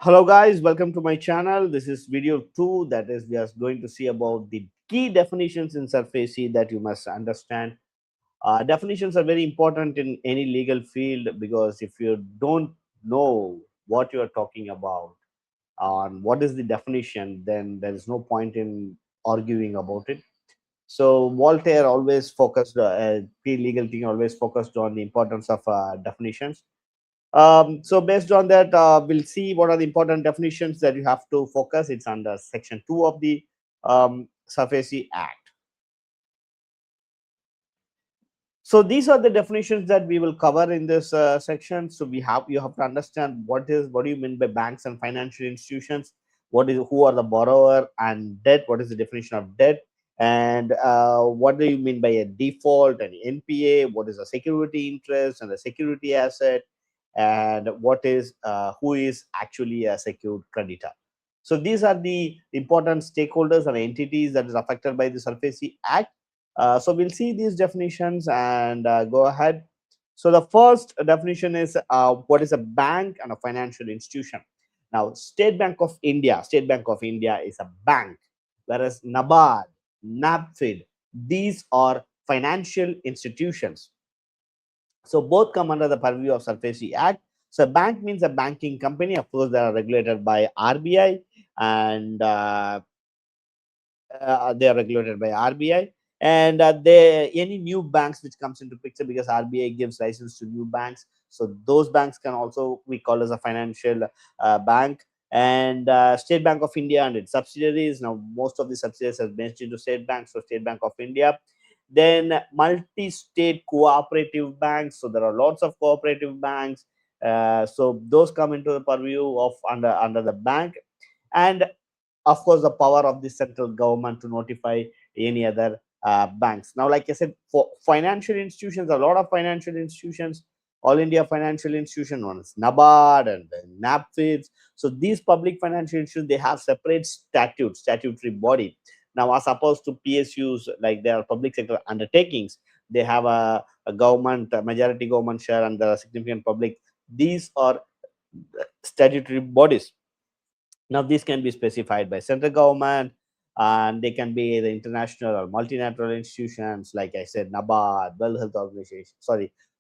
Hello guys, welcome to my channel. This is video 2, that is we are going to see about the key definitions in SARFAESI that you must understand. Definitions are very important in any legal field because if you don't know what you are talking about and what is the definition, then there is no point in arguing about it. So Voltaire always focused, the legal thing always focused on the importance of definitions. So based on that, we'll see what are the important definitions that you have to focus. It's under section 2 of the SARFAESI Act. So these are the definitions that we will cover in this section. So you have to understand what do you mean by banks and financial institutions, who are the borrower, and debt. What is the definition of debt? And what do you mean by a default and NPA? What is a security interest and a security asset? And who is actually a secured creditor? So these are the important stakeholders and entities that is affected by the SARFAESI Act. So we'll see these definitions and go ahead. So the first definition is what is a bank and a financial institution. Now, State Bank of India is a bank, whereas NABARD, NABFID, these are financial institutions. So both come under the purview of SARFAESI Act. So bank means a banking company. Of course, they are regulated by RBI, and they are regulated by RBI. And any new banks which comes into picture, because RBI gives license to new banks, so those banks can also we call as a financial bank. And State Bank of India and its subsidiaries. Now, most of the subsidiaries have merged into State Bank, so State Bank of India. Then multi-state cooperative banks. So there are lots of cooperative banks. So those come into the purview of under the bank. And of course, the power of the central government to notify any other banks. Now, like I said, for financial institutions, a lot of financial institutions, All India Financial Institution, one is NABARD and then NABFIDs. So these public financial institutions, they have separate statutory body. Now, as opposed to PSUs, like they are public sector undertakings, they have a government, a majority government share, and the significant public. These are statutory bodies. Now, these can be specified by central government, and they can be the international or multilateral institutions, like I said, NABARD, World Health Organization,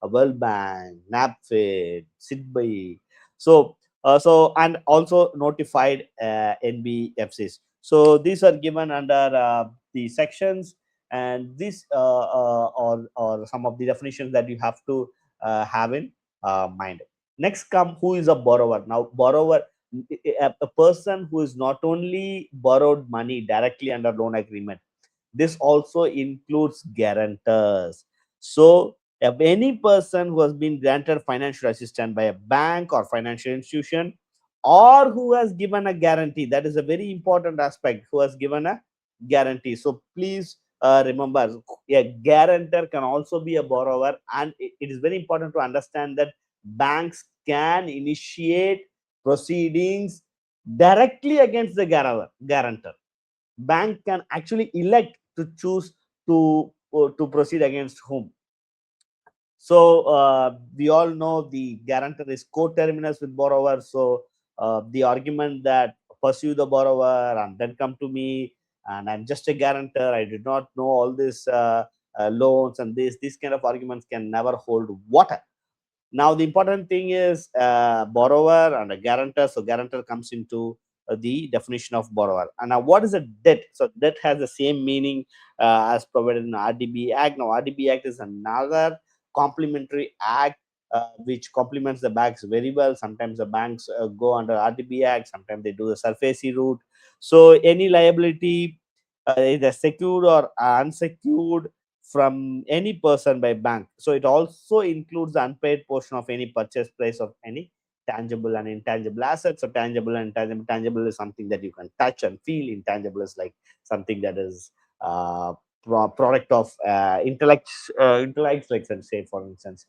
World Bank, NAPFID, SIDBI. And also notified NBFCs. So these are given under the sections, and these are some of the definitions that you have to have in mind. Next come who is a borrower. Now, borrower, a person who is not only borrowed money directly under loan agreement, this also includes guarantors. So if any person who has been granted financial assistance by a bank or financial institution, or who has given a guarantee, that is a very important aspect, who has given a guarantee. So please remember, a guarantor can also be a borrower, and it is very important to understand that banks can initiate proceedings directly against the guarantor. Bank can actually elect to choose to proceed against whom. So we all know the guarantor is co-terminus with borrower. So the argument that pursue the borrower and then come to me and I'm just a guarantor, I did not know all these loans and these kind of arguments can never hold water. Now, the important thing is borrower and a guarantor. So guarantor comes into the definition of borrower. And now, what is a debt? So debt has the same meaning as provided in RDB Act. Now, RDB Act is another complementary act which complements the banks very well. Sometimes the banks go under RDB Act. Sometimes they do the SARFAESI route. So any liability, either secured or unsecured, from any person by bank. So it also includes the unpaid portion of any purchase price of any tangible and intangible assets. So tangible and intangible, tangible is something that you can touch and feel. Intangible is like something that is product of intellects, like say for instance,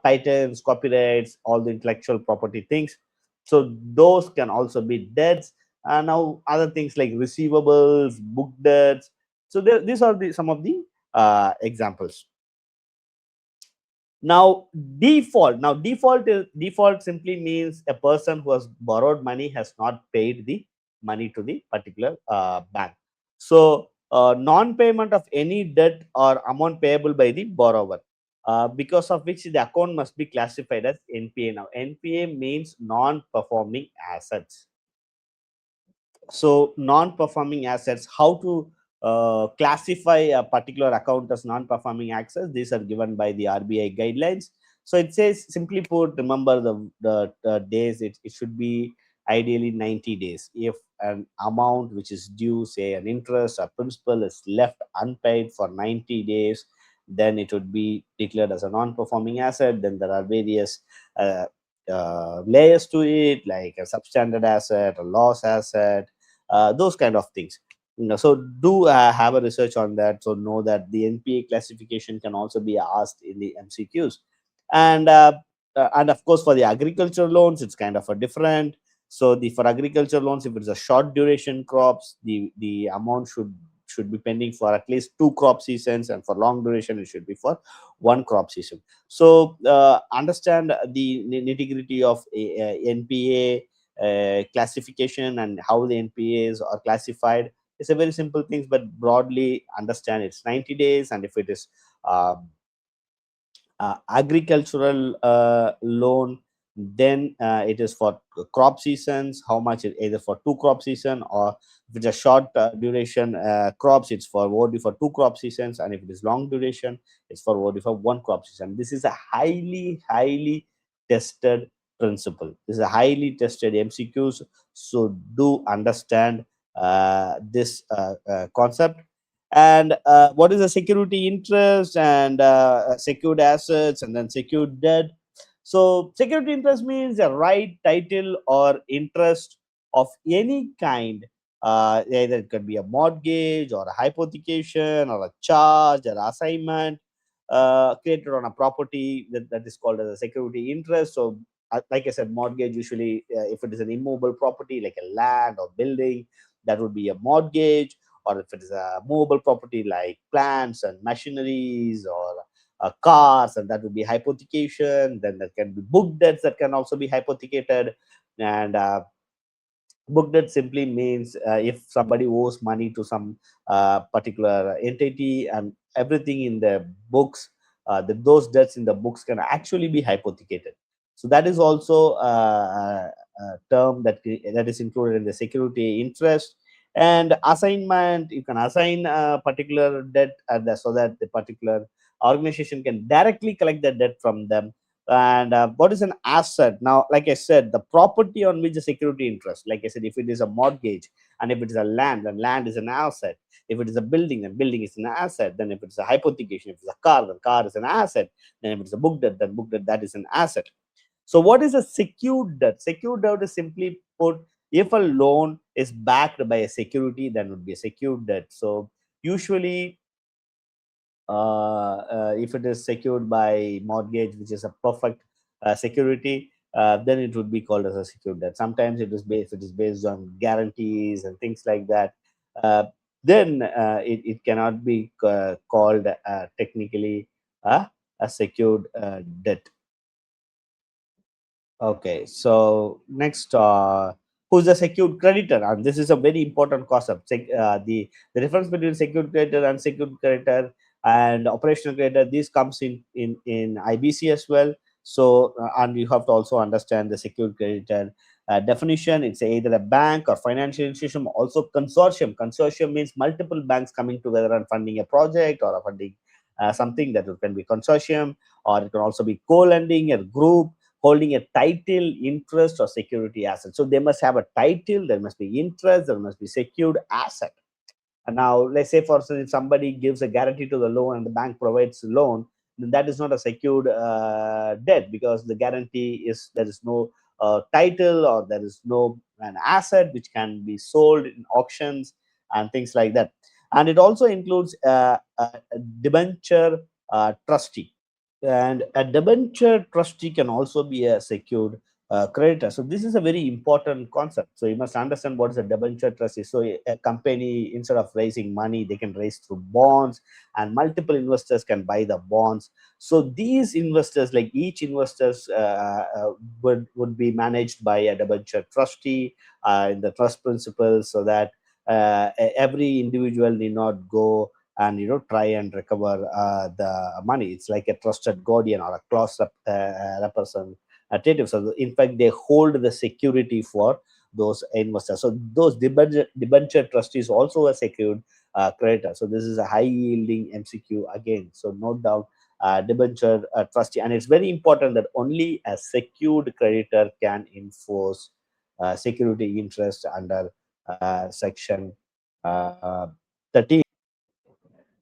patents, copyrights, all the intellectual property things. So those can also be debts. And now other things like receivables, book debts. So these are some of the examples. Now default simply means a person who has borrowed money has not paid the money to the particular bank. So non-payment of any debt or amount payable by the borrower, because of which the account must be classified as NPA. Now NPA means non-performing assets. So non-performing assets, how to classify a particular account as non-performing assets, these are given by the RBI guidelines. So it says, simply put, remember the days, it should be ideally 90 days. If an amount which is due, say an interest or principal, is left unpaid for 90 days, then it would be declared as a non-performing asset. Then there are various uh, layers to it, like a substandard asset, a loss asset, those kind of things. So do have a research on that, so know that the NPA classification can also be asked in the MCQs. And of course, for the agriculture loans, it's kind of a different. So the for agriculture loans, if it's a short duration crops, the amount should be pending for at least 2 crop seasons, and for long duration it should be for 1 crop season. So understand the nitty gritty of NPA classification and how the NPAs are classified. It's a very simple thing, but broadly understand it's 90 days. And if it is agricultural loan, then it is for crop seasons. How much? Either for 2 crop season, or if it's a short duration crops, it's for only for 2 crop seasons. And if it is long duration, it's for only for 1 crop season. This is a highly tested principle. This is a highly tested MCQs. So do understand this concept. And what is the security interest, and secured assets, and then secured debt. So security interest means a right, title, or interest of any kind. Either it could be a mortgage, or a hypothecation, or a charge, or assignment created on a property, that is called as a security interest. So like I said, mortgage usually, if it is an immobile property like a land or building, that would be a mortgage. Or if it is a movable property like plants and machineries, or cars, and that would be hypothecation. Then there can be book debts that can also be hypothecated. And book debt simply means if somebody owes money to some particular entity, and everything in the books, those debts in the books can actually be hypothecated. So that is also a term that is included in the security interest. And assignment, you can assign a particular debt, so that the particular organization can directly collect the debt from them. And what is an asset? Now, like I said, the property on which the security interest, like I said, if it is a mortgage, and if it is a land, then land is an asset. If it is a building, then building is an asset. Then if it's a hypothecation, if it's a car, then car is an asset. Then if it's a book debt, then book debt, that is an asset. So what is a secured debt? Secured debt is simply put, if a loan is backed by a security, then would be a secured debt. So usually if it is secured by mortgage, which is a perfect security, then it would be called as a secured debt. Sometimes it is based on guarantees and things like that. Uh, then it cannot be called technically a secured debt. Okay, so next, who's a secured creditor? And this is a very important concept. The difference between secured creditor and secured creditor and operational creditor, this comes in IBC as well. So, and you have to also understand the secured creditor definition. It's either a bank or financial institution, also consortium. Consortium means multiple banks coming together and funding a project, or a funding something, that can be consortium. Or it can also be co-lending, a group holding a title, interest, or security asset. So they must have a title, there must be interest, there must be secured asset. And now, let's say, for instance, if somebody gives a guarantee to the loan and the bank provides the loan, then that is not a secured debt, because the guarantee is, there is no title, or there is no an asset which can be sold in auctions and things like that. And it also includes a debenture trustee. And a debenture trustee can also be a secured creditor. So this is a very important concept. So you must understand what is a debenture trust is. So a company, instead of raising money, they can raise through bonds, and multiple investors can buy the bonds. So these investors, like each investors, would be managed by a debenture trustee in the trust principles, so that every individual need not go and try and recover the money. It's like a trusted guardian or a clause representative. So in fact, they hold the security for those investors. So those debenture trustees also a secured creditor. So this is a high yielding MCQ again. So note down debenture trustee, and it's very important that only a secured creditor can enforce security interest under section 13.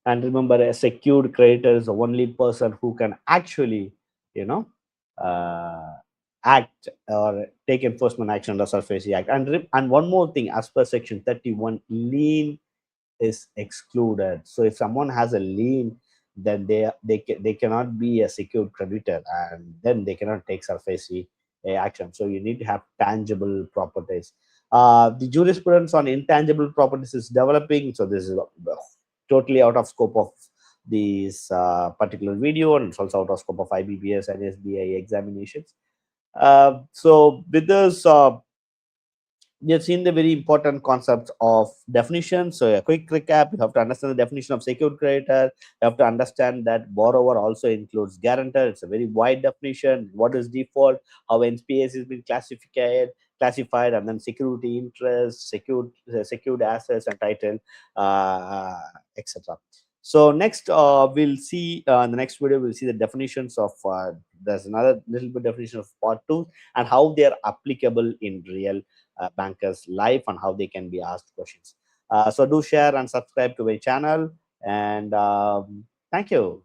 And remember, a secured creditor is the only person who can actually you know uh, act or take enforcement action under SARFAESI Act. And one more thing, as per section 31, lien is excluded. So if someone has a lien, then they cannot be a secured creditor, and then they cannot take SARFAESI action. So you need to have tangible properties. The jurisprudence on intangible properties is developing. So this is totally out of scope of this particular video, and it's also out of scope of IBPS and SBI examinations. So with this, we have seen the very important concepts of definition. So a quick recap: you have to understand the definition of secured creditor. You have to understand that borrower also includes guarantor. It's a very wide definition. What is default? How NPAs has been classified, and then security interest, secured assets, and title, etc. So next, we'll see in the next video. We'll see the definitions of. There's another little bit definition of part 2, and how they are applicable in real bankers' life, and how they can be asked questions. So do share and subscribe to my channel, and thank you.